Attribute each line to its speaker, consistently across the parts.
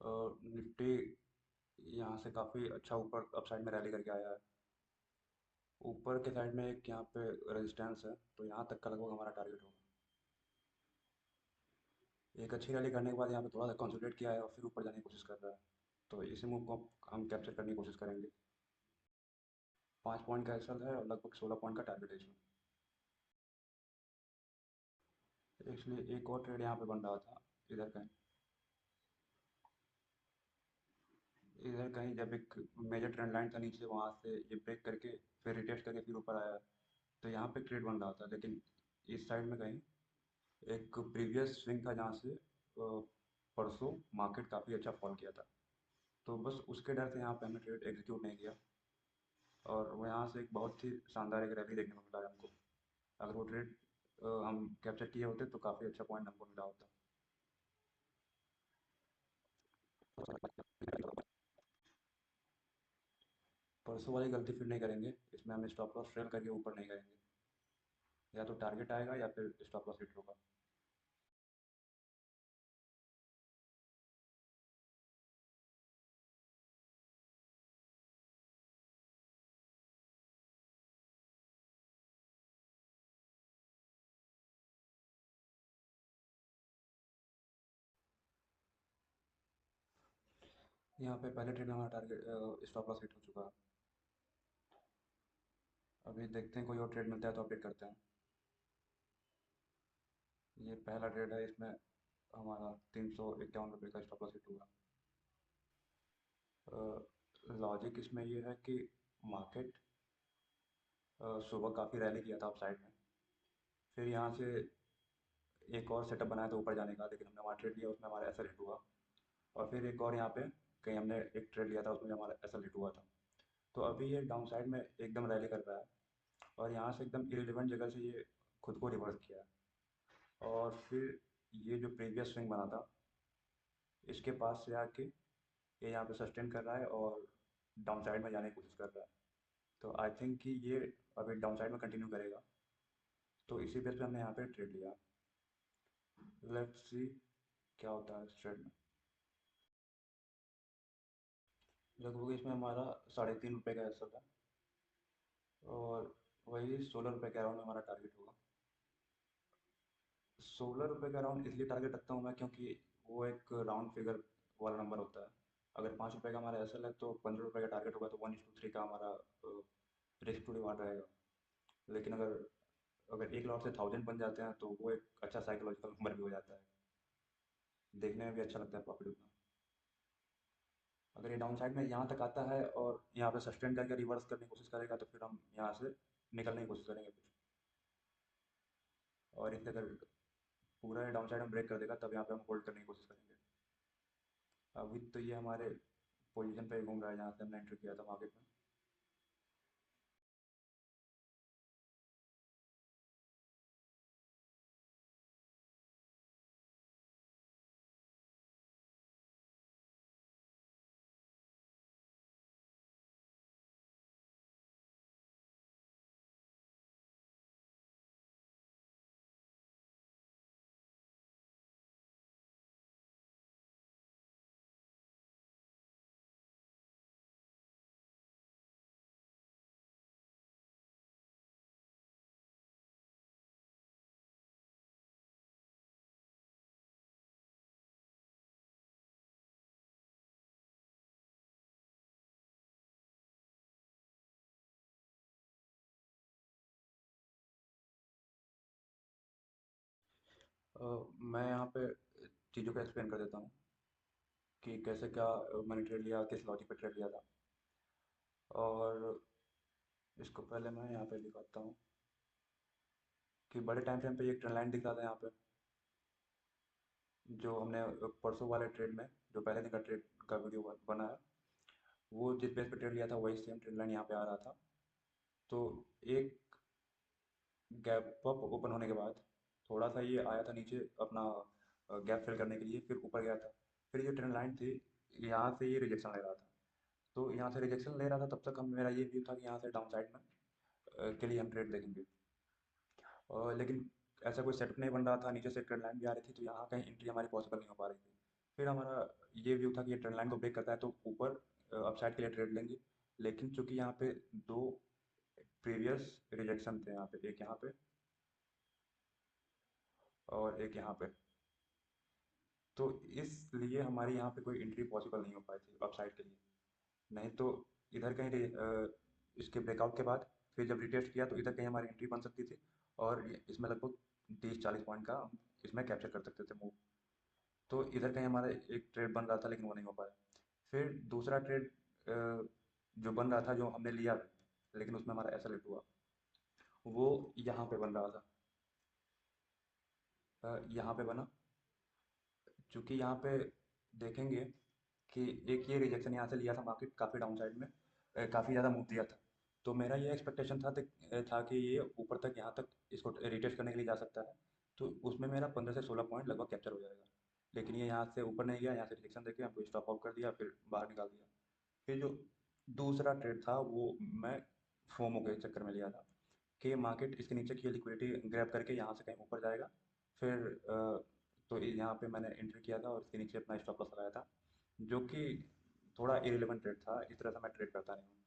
Speaker 1: Nifty यहाँ से काफ़ी अच्छा ऊपर अपसाइड में रैली करके आया है। ऊपर के साइड में एक यहाँ पे रेजिस्टेंस है, तो यहाँ तक का लगभग हमारा टारगेट होगा। एक अच्छी रैली करने के बाद यहाँ पे थोड़ा सा कंसोलिडेट किया है और फिर ऊपर जाने की कोशिश कर रहा है, तो इसी मूव को हम कैप्चर करने की कोशिश करेंगे। 5 पॉइंट का एसएल है और लगभग 16 पॉइंट का टारगेट है इसमें। एक्चुअली एक और ट्रेड यहाँ पे बन रहा था, इधर कहीं इधर कहीं जब एक मेजर ट्रेंड लाइन था नीचे, वहाँ से ये ब्रेक करके फिर रिटेस्ट करके फिर ऊपर आया, तो यहाँ पे ट्रेड बन रहा था। लेकिन इस साइड में कहीं एक प्रीवियस स्विंग था जहाँ से परसों मार्केट काफ़ी अच्छा फॉल किया था, तो बस उसके डर से यहाँ पे हमने ट्रेड एग्जीक्यूट नहीं किया। और वो यहाँ से एक बहुत ही शानदार एक रैली देखने को मिला है हमको। अगर वो ट्रेड हम कैप्चर किए होते तो काफ़ी अच्छा पॉइंट हमको मिला होता। परसों वाली गलती फिर नहीं करेंगे, इसमें हम स्टॉप लॉस ट्रेल करके ऊपर नहीं करेंगे। या तो टारगेट आएगा या फिर स्टॉप लॉस हिट होगा। यहाँ पे पहले ट्रेड में हमारा टारगेट स्टॉप लॉस हिट हो चुका है। अभी देखते हैं कोई और ट्रेड मिलता है तो अपडेट करते हैं। ये पहला ट्रेड है, इसमें हमारा 351 रुपये का स्टॉप लॉस हिट हुआ। लॉजिक इसमें ये है कि मार्केट सुबह काफ़ी रैली किया था अप साइड में, फिर यहाँ से एक और सेटअप बनाया था ऊपर जाने का, लेकिन हमने वहाँ ट्रेड लिया, उसमें हमारा एसएल हिट हुआ। और फिर एक और यहाँ पे कहीं हमने एक ट्रेड लिया था, उसमें हमारा एसएल हिट हुआ था। तो अभी ये डाउन साइड में एकदम रैली कर रहा है और यहाँ से एकदम इरिलेवेंट जगह से ये खुद को रिवर्स किया है। और फिर ये जो प्रीवियस स्विंग बना था, इसके पास से आके ये यहाँ पे सस्टेन कर रहा है और डाउन साइड में जाने की कोशिश कर रहा है। तो आई थिंक कि ये अभी डाउन साइड में कंटिन्यू करेगा, तो इसी बेस पे हमने यहाँ पे ट्रेड लिया। लेट्स सी क्या होता है इस ट्रेड में। लगभग इसमें हमारा 3.5 रुपये का हिस्सा था और वही 16 रुपये के अराउंड हमारा टारगेट होगा। 16 रुपये का राउंड इसलिए टारगेट रखता हूँ मैं, क्योंकि वो एक राउंड फिगर वाला नंबर होता है। अगर 5 रुपये का हमारा एसएल है तो 15 रुपये का टारगेट होगा, तो 1:3 का हमारा रिस्क टू रिवार्ड रहेगा। लेकिन अगर अगर एक लॉट से 1000 बन जाते हैं तो वो एक अच्छा साइकोलॉजिकल नंबर भी हो जाता है, देखने में भी अच्छा लगता है प्रॉफिट उतना। अगर ये डाउन साइड में यहाँ तक आता है और यहाँ पे सस्टेन करके रिवर्स करने की कोशिश करेगा, तो फिर हम यहाँ से निकलने की कोशिश करेंगे फिर। और इसे अगर पूरा डाउन साइड हम ब्रेक कर देगा, तब यहाँ पे हम होल्ड करने की कोशिश करेंगे। अभी तो ये हमारे पोजीशन पे घूम रहा है जहाँ से हमने एंटर किया था मार्केट में। मैं यहाँ पे चीज़ों को एक्सप्लेन कर देता हूँ कि कैसे क्या मैंने ट्रेड लिया, किस लॉजिक पे ट्रेड लिया था। और इसको पहले मैं यहाँ पे दिखाता हूँ कि बड़े टाइम फ्रेम पे एक ट्रेंड लाइन दिख रहा था यहाँ पे, जो हमने परसों वाले ट्रेड में, जो पहले दिन का ट्रेड का वीडियो बना है, वो जिस बेस पे ट्रेड लिया था वही सेम ट्रेंड लाइन यहाँ पे आ रहा था। तो एक गैप अप ओपन होने के बाद थोड़ा सा ये आया था नीचे अपना गैप फिल करने के लिए, फिर ऊपर गया था। फिर ये ट्रेंड लाइन थी, यहाँ से ये रिजेक्शन ले रहा था। तो यहाँ से रिजेक्शन ले रहा था, तब तक हम मेरा ये व्यू था कि यहाँ से डाउन साइड में के लिए हम ट्रेड देखेंगे। लेकिन ऐसा कोई सेटअप नहीं बन रहा था, नीचे से ट्रेंड लाइन भी आ रही थी, तो यहाँ कहीं एंट्री हमारी पॉसिबल नहीं हो पा रही थी। फिर हमारा ये व्यू था कि ये ट्रेंड लाइन को ब्रेक करता है तो ऊपर अपसाइड के लिए ट्रेड लेंगे। लेकिन चूंकि यहाँ पे दो प्रीवियस रिजेक्शन थे, यहाँ पे एक यहाँ पे और एक यहाँ पे, तो इसलिए हमारी यहाँ पे कोई एंट्री पॉसिबल नहीं हो पाई थी अपसाइड के लिए। नहीं तो इधर कहीं इसके ब्रेकआउट के बाद फिर जब रिटेस्ट किया तो इधर कहीं हमारी एंट्री बन सकती थी और इसमें लगभग 30-40 पॉइंट का हम इसमें कैप्चर कर सकते थे मूव। तो इधर कहीं हमारा एक ट्रेड बन रहा था लेकिन वो नहीं हो पाया। फिर दूसरा ट्रेड जो बन रहा था, जो हमने लिया लेकिन उसमें हमारा ऐसा लेट हुआ, वो यहाँ पे बन रहा था। यहाँ पे बना, चूंकि यहाँ पे देखेंगे कि एक ये रिजेक्शन यहाँ से लिया था, मार्केट काफ़ी डाउन साइड में काफ़ी ज़्यादा मूव दिया था। तो मेरा ये एक्सपेक्टेशन था कि ये ऊपर तक यहाँ तक इसको रिटेस्ट करने के लिए जा सकता है। तो उसमें मेरा 15 से 16 पॉइंट लगभग कैप्चर हो जाएगा। लेकिन ये यहाँ से ऊपर नहीं गया, यहाँ से रिजेक्शन देके हमको स्टॉप आउट कर दिया, फिर बाहर निकाल दिया। फिर जो दूसरा ट्रेड था वो मैं फोमो के चक्कर में लिया था कि मार्केट इसके नीचे की लिक्विडिटी ग्रैब करके यहाँ से कहीं ऊपर जाएगा। फिर तो यहाँ पे मैंने एंट्री किया था और इसके नीचे अपना स्टॉप लॉस लगाया था, जो कि थोड़ा इरेलीवेंट ट्रेड था, इस तरह से मैं ट्रेड करता नहीं हूँ।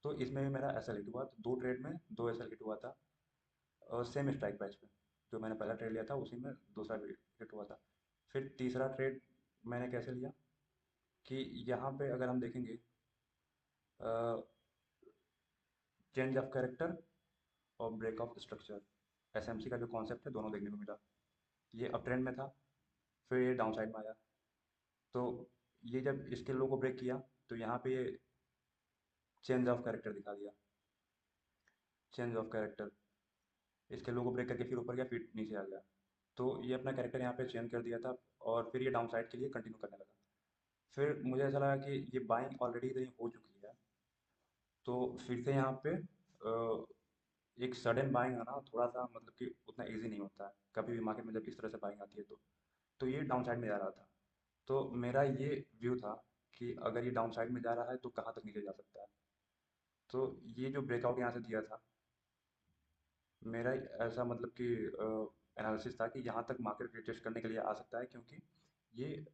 Speaker 1: तो इसमें भी मेरा ऐसा हिट हुआ, तो दो ट्रेड में दो ऐसा हिट हुआ था और सेम स्ट्राइक प्राइस पे। जो मैंने पहला ट्रेड लिया था उसी में दूसरा हिट हुआ था। फिर तीसरा ट्रेड मैंने कैसे लिया कि यहाँ पे अगर हम देखेंगे चेंज ऑफ कैरेक्टर और ब्रेक ऑफ स्ट्रक्चर, एसएमसी का जो कॉन्सेप्ट है दोनों देखने को मिला। ये अप ट्रेंड में था, फिर ये डाउन साइड में आया। तो ये जब इसके लो को ब्रेक किया तो यहाँ पे ये चेंज ऑफ कैरेक्टर दिखा दिया, चेंज ऑफ कैरेक्टर, इसके लो को ब्रेक करके फिर ऊपर गया, फिर नीचे आ गया। तो ये अपना कैरेक्टर यहाँ पे चेंज कर दिया था और फिर ये डाउन साइड के लिए कंटिन्यू करने लगा। फिर मुझे ऐसा लगा कि ये बाइंग ऑलरेडी इतनी हो चुकी है, तो फिर से यहाँ पे एक सडन बाइंग आना थोड़ा सा मतलब कि उतना इजी नहीं होता है कभी भी मार्केट में जब इस तरह से बाइंग आती है। तो ये डाउन साइड में जा रहा था। तो मेरा ये व्यू था कि अगर ये डाउन साइड में जा रहा है तो कहाँ तक नीचे जा सकता है। तो ये जो ब्रेकआउट यहाँ से दिया था, मेरा ऐसा मतलब कि एनालिसिस था कि यहाँ तक मार्केट रिटेस्ट करने के लिए आ सकता है, क्योंकि ये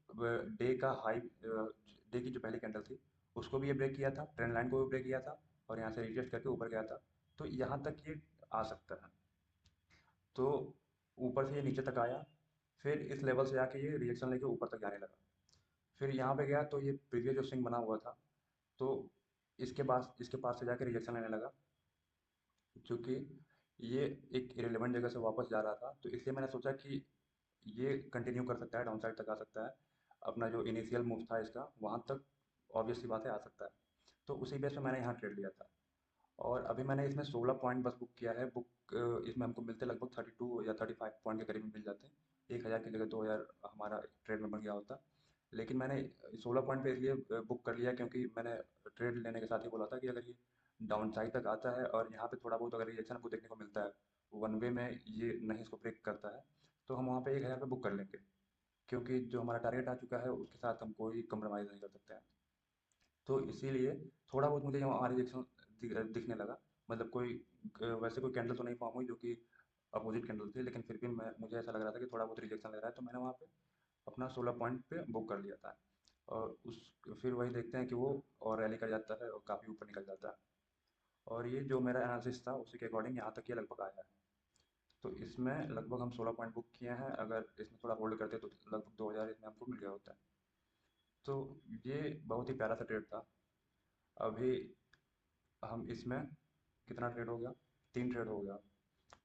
Speaker 1: डे का हाई, डे की जो पहली कैंडल थी उसको भी ये ब्रेक किया था, ट्रेंड लाइन को भी ब्रेक किया था और यहाँ से रिटेस्ट करके ऊपर गया था। तो यहाँ तक ये आ सकता है। तो ऊपर से ये नीचे तक आया, फिर इस लेवल से आके ये रिएक्शन लेके ऊपर तक जाने लगा। फिर यहाँ पे गया तो ये प्रीवियस जो स्विंग बना हुआ था, तो इसके पास से जाके रिजेक्शन लेने लगा। चूँकि ये एक इरेलीवेंट जगह से वापस जा रहा था, तो इसलिए मैंने सोचा कि ये कंटिन्यू कर सकता है, डाउन साइड तक आ सकता है। अपना जो इनिशियल मूव था इसका वहाँ तक ऑब्वियस सी बात है आ सकता है। तो उसी बेस पे मैंने यहाँ ट्रेड लिया था और अभी मैंने इसमें 16 पॉइंट बस बुक किया है। इसमें हमको मिलते लगभग 32 या 35 पॉइंट के करीब मिल जाते हैं। 1000 की जगह 2000 हमारा ट्रेड में बन गया होता। लेकिन मैंने 16 पॉइंट पे इसलिए बुक कर लिया क्योंकि मैंने ट्रेड लेने के साथ ही बोला था कि अगर ये डाउन साइड तक आता है और यहाँ पे थोड़ा बहुत अगर रिएक्शन हमको देखने को मिलता है, वन वे में ये नहीं इसको ब्रेक करता है, तो हम वहाँ पे 1000 पे बुक कर लेंगे, क्योंकि जो हमारा टारगेट आ चुका है उसके साथ हम कोई कंप्रोमाइज़ नहीं कर सकते हैं। तो इसीलिए थोड़ा बहुत मुझे वहाँ रिजेक्शन दिखने लगा। मतलब वैसे कोई कैंडल तो नहीं फॉर्म हुई जो कि अपोजिट कैंडल थी, लेकिन फिर भी मुझे ऐसा लग रहा था कि थोड़ा बहुत रिजेक्शन ले रहा है, तो मैंने वहाँ पे अपना 16 पॉइंट पे बुक कर लिया था। और उस फिर वही देखते हैं कि वो और रैली कर जाता है और काफ़ी ऊपर निकल जाता है। और ये जो मेरा एनालिसिस था उसी के अकॉर्डिंग यहाँ तक ये लगभग आया है। तो इसमें लगभग हम 16 पॉइंट बुक किए हैं, अगर इसमें थोड़ा होल्ड करते तो लगभग 2000 इसमें हमको मिल गया होता है। तो ये बहुत ही प्यारा सा ट्रेड था। अभी हम इसमें कितना ट्रेड हो गया, 3 ट्रेड हो गया।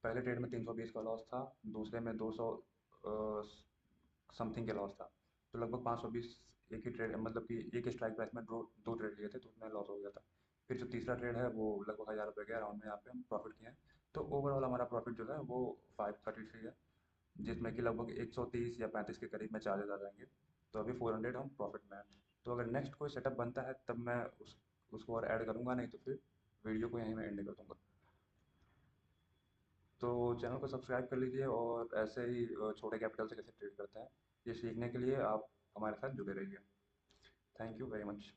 Speaker 1: पहले ट्रेड में 320 का लॉस था, दूसरे में 200 समथिंग के लॉस था। तो लगभग 520 एक ही ट्रेड, मतलब कि एक स्ट्राइक प्राइस में दो दो ट्रेड लिए थे तो उसमें लॉस हो गया था। फिर जो तीसरा ट्रेड है वो लगभग 1000 रुपये गया, अराउंड में यहाँ पे हम प्रॉफिट किए हैं। तो ओवरऑल हमारा प्रॉफिट जो है वो 533 है, जिसमें कि लगभग 130 या 35 के करीब में चार्जेस आ जाएंगे। तो अभी 400 हम प्रॉफिट में हैं। तो अगर नेक्स्ट कोई सेटअप बनता है तब मैं उसको और ऐड करूँगा, नहीं तो फिर वीडियो को यहीं मैं एंड कर दूँगा। तो चैनल को सब्सक्राइब कर लीजिए और ऐसे ही छोटे कैपिटल से कैसे ट्रेड करते हैं ये सीखने के लिए आप हमारे साथ जुड़े रहिए। Thank you very much.